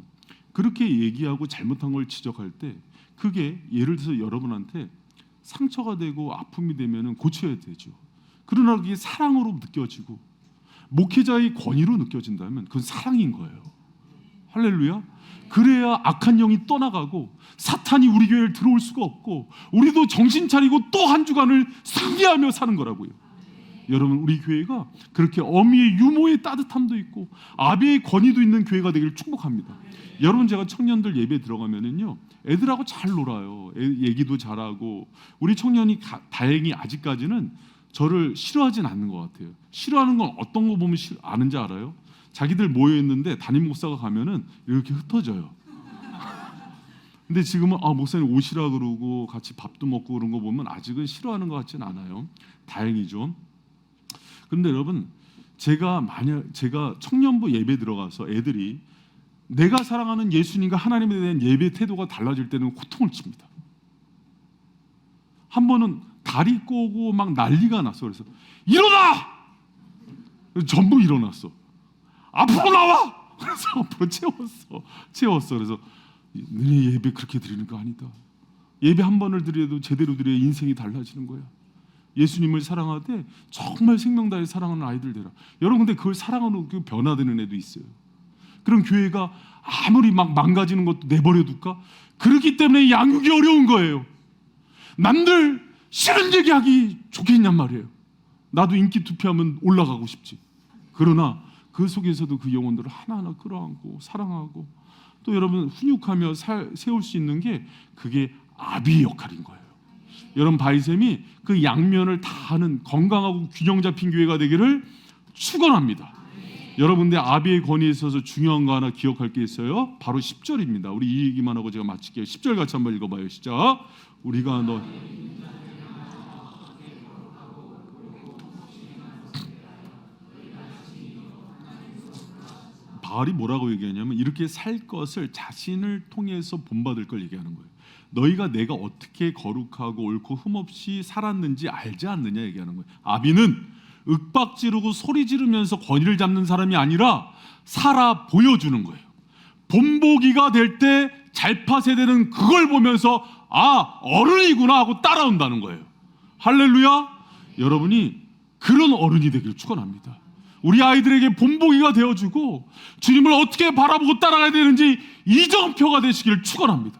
그렇게 얘기하고 잘못한 걸 지적할 때 그게 예를 들어서 여러분한테 상처가 되고 아픔이 되면은 고쳐야 되죠. 그러나 그게 사랑으로 느껴지고 목회자의 권위로 느껴진다면 그건 사랑인 거예요. 할렐루야. 그래야 악한 영이 떠나가고 사탄이 우리 교회를 들어올 수가 없고 우리도 정신 차리고 또 한 주간을 승리하며 사는 거라고요. 여러분 우리 교회가 그렇게 어미의 유모의 따뜻함도 있고 아비의 권위도 있는 교회가 되기를 축복합니다. 여러분 제가 청년들 예배 들어가면은요 애들하고 잘 놀아요. 얘기도 잘하고 우리 청년이 다행히 아직까지는 저를 싫어하진 않는 것 같아요. 싫어하는 건 어떤 거 보면 아는지 알아요? 자기들 모여 있는데 담임 목사가 가면은 이렇게 흩어져요. 근데 지금은 목사님 오시라 그러고 같이 밥도 먹고 그런 거 보면 아직은 싫어하는 것 같지는 않아요. 다행이죠. 그런데 여러분 제가 청년부 예배 들어가서 애들이 내가 사랑하는 예수님과 하나님에 대한 예배 태도가 달라질 때는 호통을 칩니다. 한 번은 다리 꼬고 막 난리가 났어. 그래서 일어나! 전부 일어났어. 앞으로 나와! 그래서 앞으로 채웠어. 그래서 너네 예배 그렇게 드리는 거 아니다. 예배 한 번을 드려도 제대로 드려야 인생이 달라지는 거야. 예수님을 사랑하되 정말 생명 다해 사랑하는 아이들 되라. 여러분 근데 그걸 사랑으로 변화되는 애도 있어요. 그럼 교회가 아무리 막 망가지는 것도 내버려 둘까? 그렇기 때문에 양육이 어려운 거예요. 남들 싫은 얘기하기 좋겠냔 말이에요. 나도 인기 투표하면 올라가고 싶지. 그러나 그 속에서도 그 영혼들을 하나하나 끌어안고 사랑하고 또 여러분 훈육하며 세울 수 있는 게 그게 아비의 역할인 거예요. 여러분 바이셈이 그 양면을 다 하는 건강하고 균형 잡힌 교회가 되기를 축원합니다. 여러분들 아비의 권위에 있어서 중요한 거 하나 기억할 게 있어요. 바로 10절입니다. 우리 이 얘기만 하고 제가 마칠게요. 10절 같이 한번 읽어봐요. 시작. 우리가 너 바알이 뭐라고 얘기하냐면 이렇게 살 것을 자신을 통해서 본받을 걸 얘기하는 거예요. 너희가 내가 어떻게 거룩하고 옳고 흠없이 살았는지 알지 않느냐 얘기하는 거예요. 아비는 윽박 지르고 소리 지르면서 권위를 잡는 사람이 아니라 살아 보여주는 거예요. 본보기가 될 때 잘파 세대는 그걸 보면서 어른이구나 하고 따라온다는 거예요. 할렐루야. 여러분이 그런 어른이 되기를 축원합니다. 우리 아이들에게 본보기가 되어주고 주님을 어떻게 바라보고 따라가야 되는지 이정표가 되시기를 축원합니다.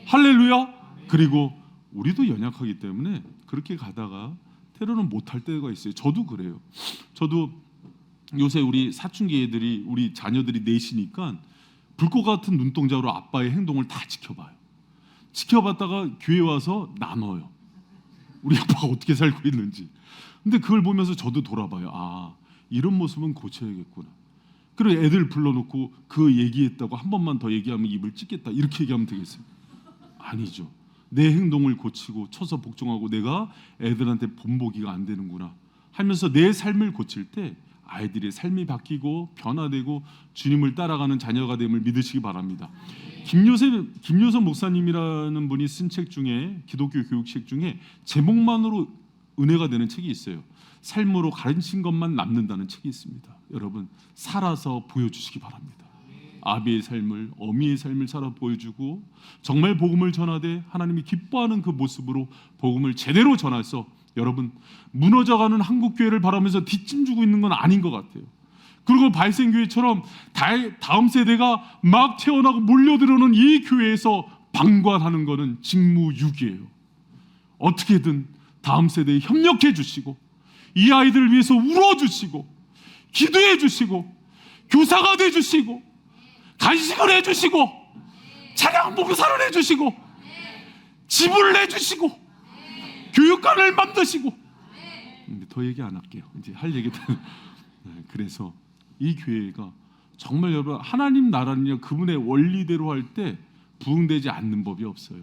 할렐루야. 그리고 우리도 연약하기 때문에 그렇게 가다가 때로는 못할 때가 있어요. 저도 그래요. 저도 요새 우리 사춘기 애들이, 우리 자녀들이 넷이니까 불꽃 같은 눈동자로 아빠의 행동을 다 지켜봐요. 지켜봤다가 교회 와서 나눠요. 우리 아빠가 어떻게 살고 있는지. 근데 그걸 보면서 저도 돌아봐요. 아, 이런 모습은 고쳐야겠구나. 그리고 애들 불러놓고 그 얘기했다고 한 번만 더 얘기하면 입을 찢겠다, 이렇게 얘기하면 되겠어요? 아니죠. 내 행동을 고치고 쳐서 복종하고 내가 애들한테 본보기가 안 되는구나 하면서 내 삶을 고칠 때 아이들의 삶이 바뀌고 변화되고 주님을 따라가는 자녀가 됨을 믿으시기 바랍니다. 김요섭 목사님이라는 분이 쓴 책 중에, 기독교 교육책 중에 제목만으로 은혜가 되는 책이 있어요. 삶으로 가르친 것만 남는다는 책이 있습니다. 여러분, 살아서 보여주시기 바랍니다. 아비의 삶을, 어미의 삶을 살아 보여주고 정말 복음을 전하되 하나님이 기뻐하는 그 모습으로 복음을 제대로 전해서 여러분, 무너져가는 한국교회를 바라면서 뒷짐지고 있는 건 아닌 것 같아요. 그리고 발생교회처럼 다음 세대가 막 태어나고 몰려들어오는 이 교회에서 방관하는 것은 직무유기예요. 어떻게든 다음 세대에 협력해 주시고 이 아이들을 위해서 울어주시고 기도해 주시고 교사가 돼 주시고 간식을 해주시고 찬양 봉사를 해주시고 집을 내주시고 교육관을 만드시고. 더 얘기 안 할게요. 이제 할 얘기도. 그래서 이 교회가 정말 여러분, 하나님 나라는요, 그분의 원리대로 할 때 부흥되지 않는 법이 없어요.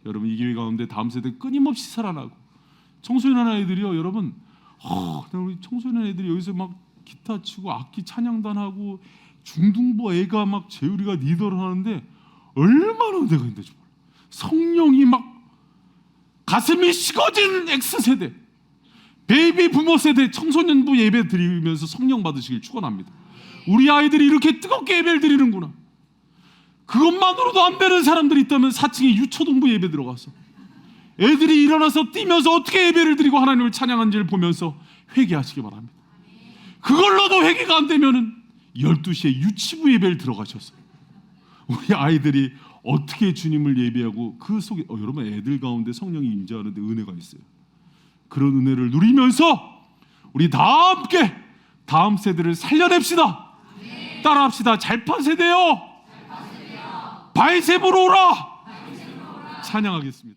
여러분, 이 교회 가운데 다음 세대 끊임없이 살아나고 청소년 아이들이요, 여러분, 우리 청소년 애들이 여기서 막 기타 치고 악기 찬양단하고 중등부 애가 막 재율이가 리더를 하는데 얼마나 은혜가 있는지 몰라. 성령이 막 가슴이 식어진 X세대, 베이비 부모 세대 청소년부 예배 드리면서 성령 받으시길 축원합니다. 우리 아이들이 이렇게 뜨겁게 예배를 드리는구나. 그것만으로도 안 되는 사람들이 있다면 4층에 유초동부 예배 들어가서 애들이 일어나서 뛰면서 어떻게 예배를 드리고 하나님을 찬양하는지를 보면서 회개하시기 바랍니다. 그걸로도 회개가 안 되면은 12시에 유치부 예배를 들어가셔서 우리 아이들이 어떻게 주님을 예배하고 그 속에 여러분, 애들 가운데 성령이 임재하는데 은혜가 있어요. 그런 은혜를 누리면서 우리 다 함께 다음 세대를 살려냅시다. 따라합시다. 잘파 세대요, 바이셉으로 오라. 찬양하겠습니다.